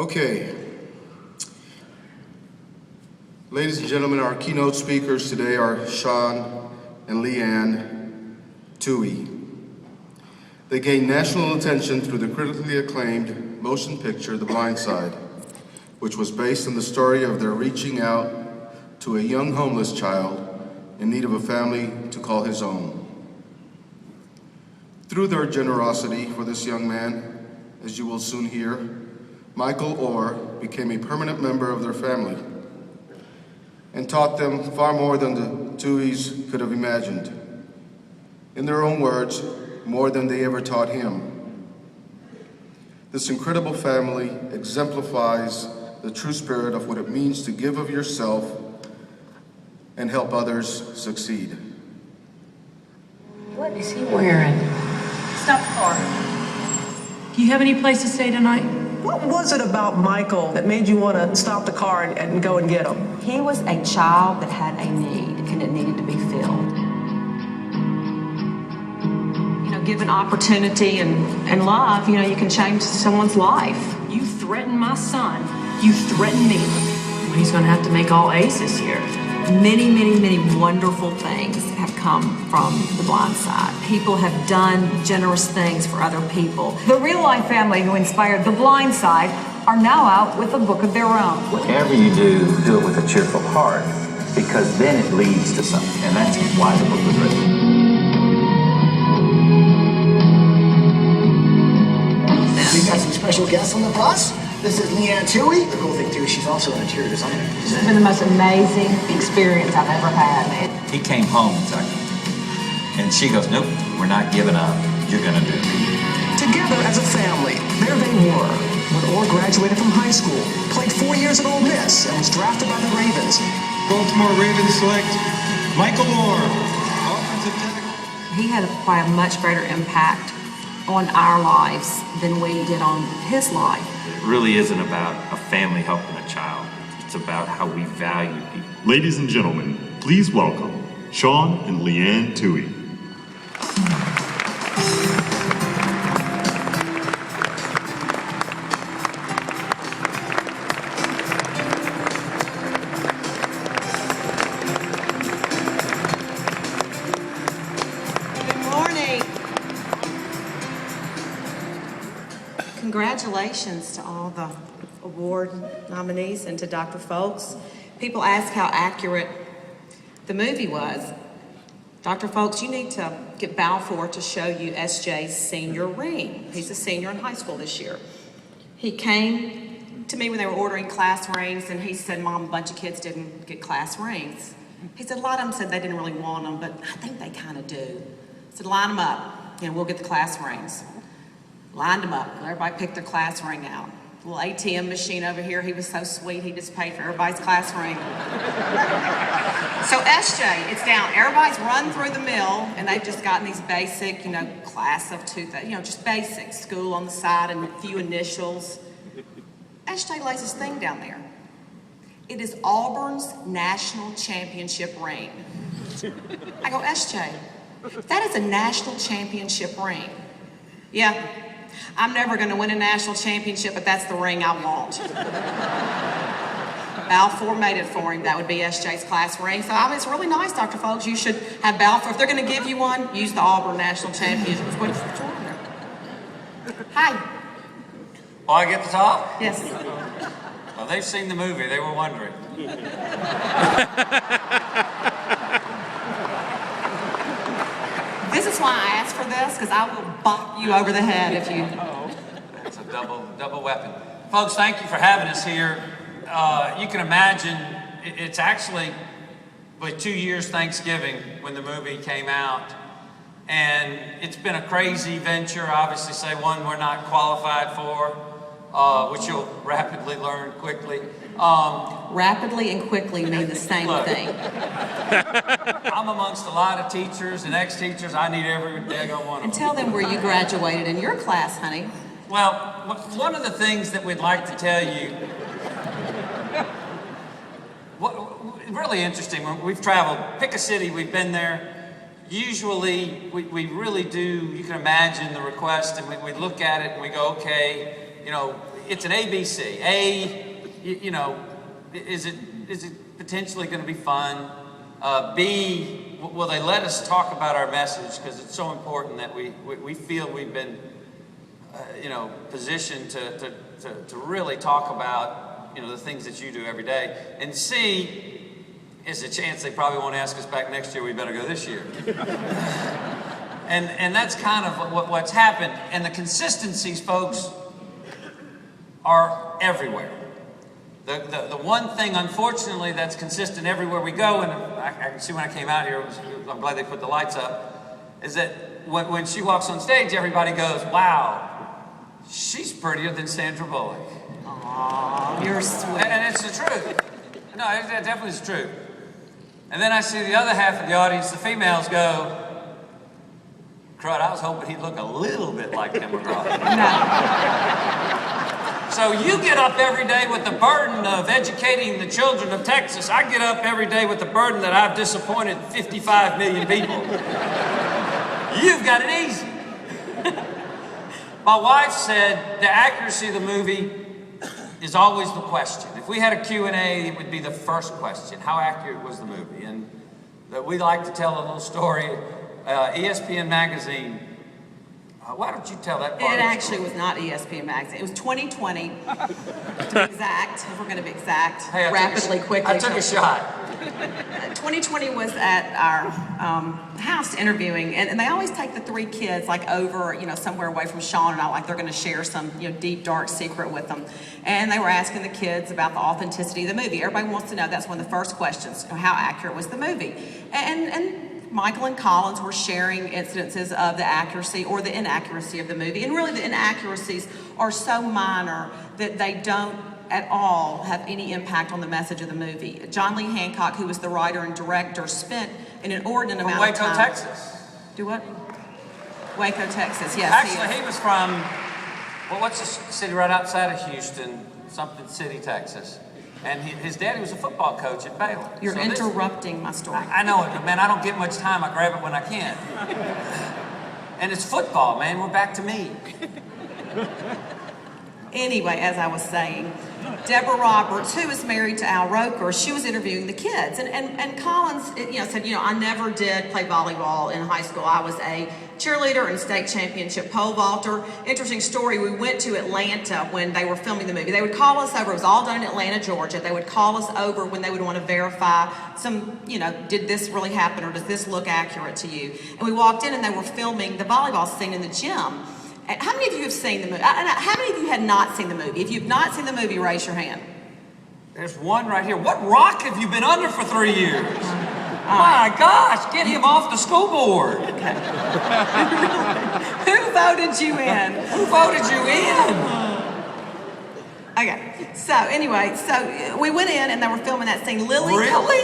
Okay. Ladies and gentlemen, our keynote speakers today are Sean and Leanne Toohey. They gained national attention through the critically acclaimed motion picture, The Blind Side, which was based on the story of their reaching out to a young homeless child in need of a family to call his own. Through their generosity for this young man, as you will soon hear, Michael Oher became a permanent member of their family and taught them far more than the Tooheys could have imagined. In their own words, more than they ever taught him. This incredible family exemplifies the true spirit of what it means to give of yourself and help others succeed. What is he wearing? Stop the car. Do you have any place to stay tonight? What was it about Michael that made you want to stop the car and go and get him? He was a child that had a need, and it needed to be filled. You know, given opportunity and love, you know, you can change someone's life. You threatened my son. You threatened me. He's going to have to make all A's this year. Many, many, many wonderful things have come from The Blind Side. People have done generous things for other people. The real-life family who inspired The Blind Side are now out with a book of their own. Whatever you do it with a cheerful heart, because then it leads to something, and that's why the book was written. We got some special guests on the bus. This is Leanne Toohey. The cool thing too is she's also an interior designer. This has been the most amazing experience I've ever had. He came home and she goes, nope, we're not giving up. You're gonna do it. Together as a family, there they were. When Oher graduated from high school, played 4 years at Ole Miss, and was drafted by the Ravens. Baltimore Ravens select Michael Oher, offensive tackle. He had probably a much greater impact on our lives than we did on his life. It really isn't about a family helping a child. It's about how we value people. Ladies and gentlemen, please welcome Sean and Leanne Toohey. Congratulations to all the award nominees and to Dr. Folks. People ask how accurate the movie was. Dr. Folks, you need to get Balfour to show you SJ's senior ring. He's a senior in high school this year. He came to me when they were ordering class rings and he said, Mom, a bunch of kids didn't get class rings. He said, a lot of them said they didn't really want them, but I think they kind of do. I said, line them up, we'll get the class rings. Lined them up. Everybody picked their class ring out. The little ATM machine over here, he was so sweet, he just paid for everybody's class ring. So SJ, it's down. Everybody's run through the mill, and they've just gotten these basic, class of 2000, just basic, school on the side and a few initials. SJ lays his thing down there. It is Auburn's national championship ring. I go, SJ, that is a national championship ring. Yeah. I'm never going to win a national championship, but that's the ring I want. Balfour made it for him. That would be SJ's class ring. So it's really nice, Dr. Folks. You should have Balfour. If they're going to give you one, use the Auburn National Championship. Hi. Oh, I get to talk? Yes. Well, they've seen the movie. They were wondering. This is why I asked for this, because I will bop you over the head if you... It's a double weapon. Folks, thank you for having us here. You can imagine, it's actually like 2 years Thanksgiving when the movie came out. And it's been a crazy venture, obviously say one we're not qualified for, which you'll rapidly learn quickly. Rapidly and quickly mean the same thing. I'm amongst a lot of teachers and ex-teachers. I need every daggone one of them. And tell them where you graduated in your class, honey. Well, one of the things that we'd like to tell you, really interesting, when we've traveled, pick a city, we've been there. Usually, we really do, you can imagine the request, and we look at it and we go, okay, it's an ABC. A, you know, is it potentially going to be fun? B, will they let us talk about our message? Because it's so important that we feel we've been, you know, positioned to really talk about, you know, the things that you do every day. And C, is a chance they probably won't ask us back next year. We better go this year. And that's kind of what's happened. And the consistencies, folks, are everywhere. The one thing, unfortunately, that's consistent everywhere we go, and I can see when I came out here, I'm glad they put the lights up, is that when she walks on stage, everybody goes, wow, she's prettier than Sandra Bullock. Aww, you're sweet. And it's the truth. No, it definitely is true. And then I see the other half of the audience, the females, go, crud, I was hoping he'd look a little bit like Tim McGraw. So you get up every day with the burden of educating the children of Texas. I get up every day with the burden that I've disappointed 55 million people. You've got it easy. My wife said the accuracy of the movie is always the question. If we had a Q&A, it would be the first question. How accurate was the movie? And we like to tell a little story. ESPN magazine. Why don't you tell that part? It actually was not ESPN magazine. It was 2020, to be exact, if we're going to be exact, Hey, quickly. I took a shot. 2020 was at our house interviewing, and they always take the three kids like over, you know, somewhere away from Sean and I, like they're going to share some, you know, deep, dark secret with them. And they were asking the kids about the authenticity of the movie. Everybody wants to know, that's one of the first questions, how accurate was the movie? And Michael and Collins were sharing incidences of the accuracy or the inaccuracy of the movie. And really the inaccuracies are so minor that they don't at all have any impact on the message of the movie. John Lee Hancock, who was the writer and director, spent an inordinate amount of time... Waco, Texas. Do what? Waco, Texas, yes. Actually, he was from, well, what's the city right outside of Houston? Something City, Texas. And his daddy was a football coach at Baylor. You're interrupting my story. I know it, but man, I don't get much time. I grab it when I can. And it's football, man. We're back to me. Anyway, as I was saying, Deborah Roberts, who is married to Al Roker, she was interviewing the kids. And Collins, you know, said, you know, I never did play volleyball in high school. I was a cheerleader and state championship pole vaulter. Interesting story, we went to Atlanta when they were filming the movie. They would call us over, it was all done in Atlanta, Georgia. They would call us over when they would want to verify some, you know, did this really happen or does this look accurate to you? And we walked in and they were filming the volleyball scene in the gym. How many of you have seen the movie? How many of you had not seen the movie? If you've not seen the movie, raise your hand. There's one right here. What rock have you been under for 3 years? My gosh, get him off the school board. Okay. Who voted you in? Who voted you in? Okay, so anyway, so we went in and they were filming that scene. Really?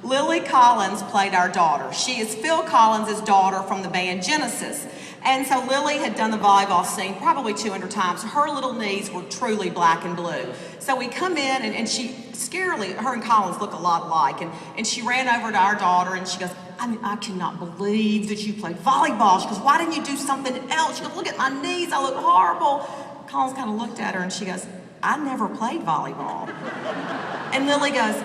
Lily Collins played our daughter. She is Phil Collins' daughter from the band Genesis. And so Lily had done the volleyball scene probably 200 times. Her little knees were truly black and blue. So we come in and she, scarily, her and Collins look a lot alike. And she ran over to our daughter and she goes, I cannot believe that you played volleyball. She goes, why didn't you do something else? She goes, look at my knees, I look horrible. Collins kind of looked at her and she goes, I never played volleyball. And Lily goes,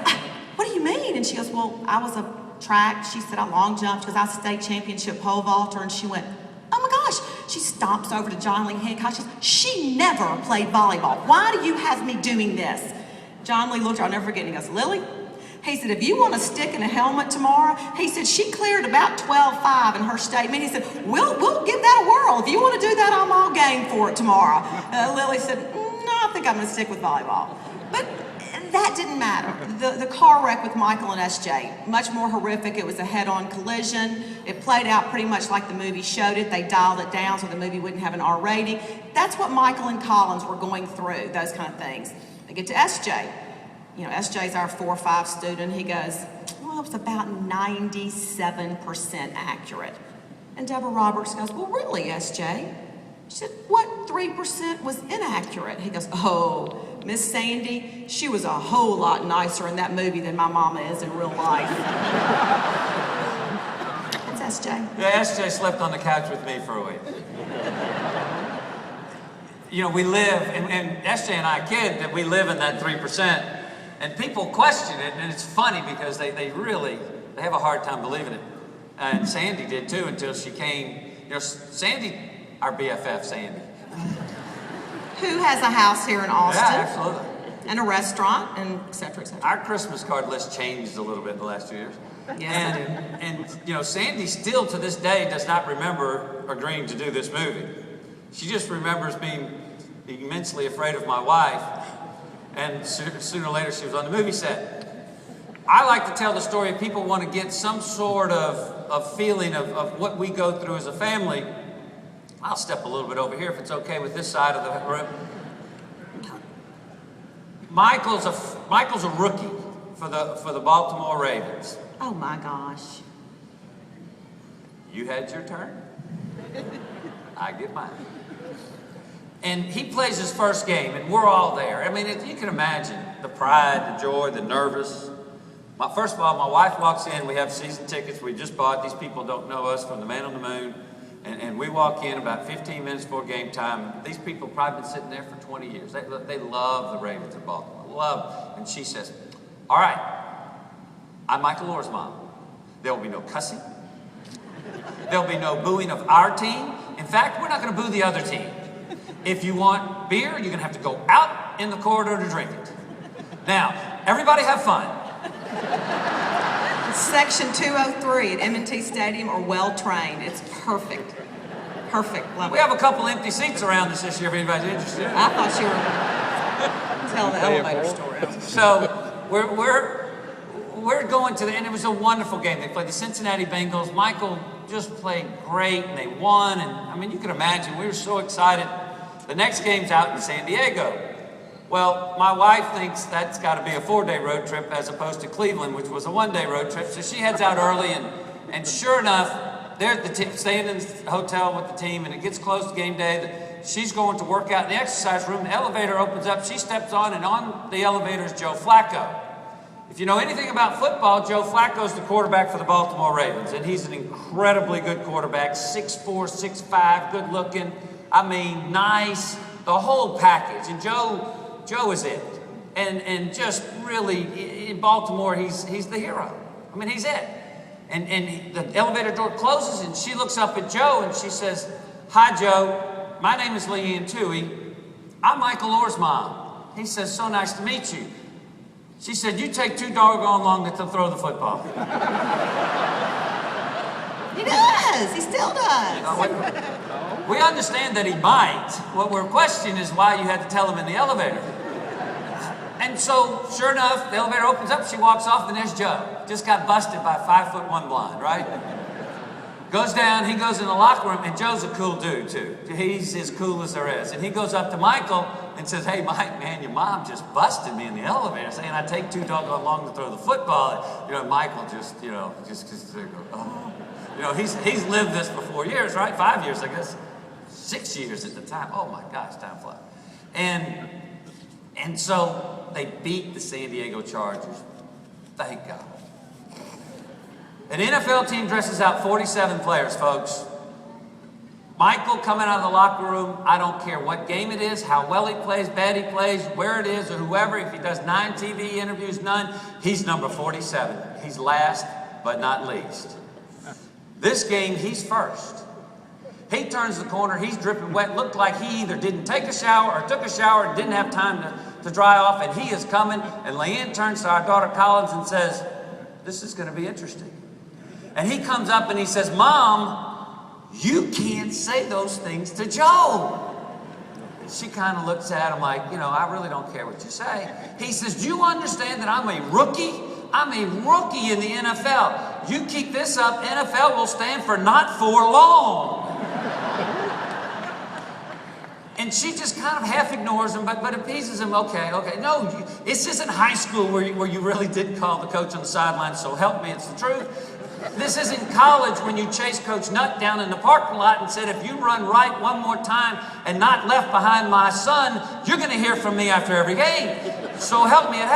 what do you mean? And she goes, well, I was a track. She said I long jumped because I was a state championship pole vaulter. And she went, oh my gosh. She stomps over to John Lee Hancock. She says, she never played volleyball. Why do you have me doing this? John Lee looked at her, I'll never forget, and he goes, Lily? He said, if you want to stick in a helmet tomorrow, he said, she cleared about 12.5 in her statement. He said, we'll give that a whirl. If you want to do that, I'm all game for it tomorrow. Lily said, no, I think I'm going to stick with volleyball. But that didn't matter. The car wreck with Michael and SJ, much more horrific. It was a head-on collision. It played out pretty much like the movie showed it. They dialed it down so the movie wouldn't have an R rating. That's what Michael and Collins were going through, those kind of things. They get to SJ. You know, SJ's our 4-5 student. He goes, well, it was about 97% accurate. And Deborah Roberts goes, well, really, SJ? She said, what 3% was inaccurate? He goes, oh, Miss Sandy, she was a whole lot nicer in that movie than my mama is in real life. It's SJ. Yeah, SJ slept on the couch with me for a week. you know, we live, and SJ and I kid that we live in that 3%. And people question it, and it's funny because they have a hard time believing it. And Sandy did too until she came. You know, Sandy, our BFF, Sandy. Who has a house here in Austin. Yeah, absolutely. And a restaurant, and et cetera, et cetera. Our Christmas card list changed a little bit in the last 2 years. Yes, it And you know, Sandy still to this day does not remember agreeing to do this movie. She just remembers being immensely afraid of my wife, and sooner or later she was on the movie set. I like to tell the story if people want to get some sort of feeling of what we go through as a family. I'll step a little bit over here if it's okay with this side of the room. Michael's a rookie for the Baltimore Ravens. Oh my gosh. You had your turn. I get mine. And he plays his first game, and we're all there. I mean, you can imagine the pride, the joy, the nervous. First of all, my wife walks in. We have season tickets we just bought. These people don't know us from the Man on the Moon. And we walk in about 15 minutes before game time. These people have probably been sitting there for 20 years. They love the Ravens of Baltimore. Love. And she says, all right, I'm Michael Oher's mom. There will be no cussing. There'll be no booing of our team. In fact, we're not going to boo the other team. If you want beer, you're going to have to go out in the corridor to drink it. Now, everybody have fun. Section 203 at M&T Stadium are well trained. It's perfect. Perfect. Love it. We have a couple empty seats around us this year if anybody's interested. I thought you were tell the elevator story. So we're going to and it was a wonderful game. They played the Cincinnati Bengals. Michael just played great, and they won. And I mean, you can imagine we were so excited. The next game's out in San Diego. Well, my wife thinks that's got to be a 4-day road trip as opposed to Cleveland, which was a 1-day road trip. So she heads out early, and sure enough, they're at the staying in the hotel with the team, and it gets close to game day. She's going to work out in the exercise room. The elevator opens up. She steps on, and on the elevator is Joe Flacco. If you know anything about football, Joe Flacco's the quarterback for the Baltimore Ravens, and he's an incredibly good quarterback, 6'4", 6'5", good looking. I mean, nice, the whole package. And Joe is it. And just really, in Baltimore, he's the hero. I mean, he's it. And the elevator door closes, and she looks up at Joe, and she says, hi, Joe. My name is Leanne Toohey. I'm Michael Oher's mom. He says, so nice to meet you. She said, you take too doggone long to throw the football. He does. He still does. We understand that he might. What we're questioning is why you had to tell him in the elevator. And so, sure enough, the elevator opens up, she walks off, and there's Joe. Just got busted by a 5'1" blonde, right? Goes down, he goes in the locker room, and Joe's a cool dude, too. He's as cool as there is. And he goes up to Michael and says, hey, Mike, man, your mom just busted me in the elevator, saying I take too doggone long to throw the football. You know, Michael just oh. You know, he's lived this for 4 years, right? 5 years, I guess. 6 years at the time. Oh, my gosh, time flies. And so they beat the San Diego Chargers. Thank God. An NFL team dresses out 47 players, folks. Michael coming out of the locker room, I don't care what game it is, how well he plays, bad he plays, where it is, or whoever. If he does 9 TV interviews, none, he's number 47. He's last, but not least. This game, he's first. He turns the corner, he's dripping wet, looked like he either didn't take a shower or took a shower and didn't have time to dry off, and he is coming, and Leanne turns to our daughter Collins and says, this is going to be interesting. And he comes up and he says, Mom, you can't say those things to Joe. And she kind of looks at him like, you know, I really don't care what you say. He says, do you understand that I'm a rookie? I'm a rookie in the NFL. You keep this up, NFL will stand for not for long. And she just kind of half ignores him, but appeases him. Okay. No, this isn't high school where you really did call the coach on the sideline, so help me, it's the truth. This isn't college when you chase Coach Nutt down in the parking lot and said, if you run right one more time and not left behind my son, you're going to hear from me after every game. So help me, it happens.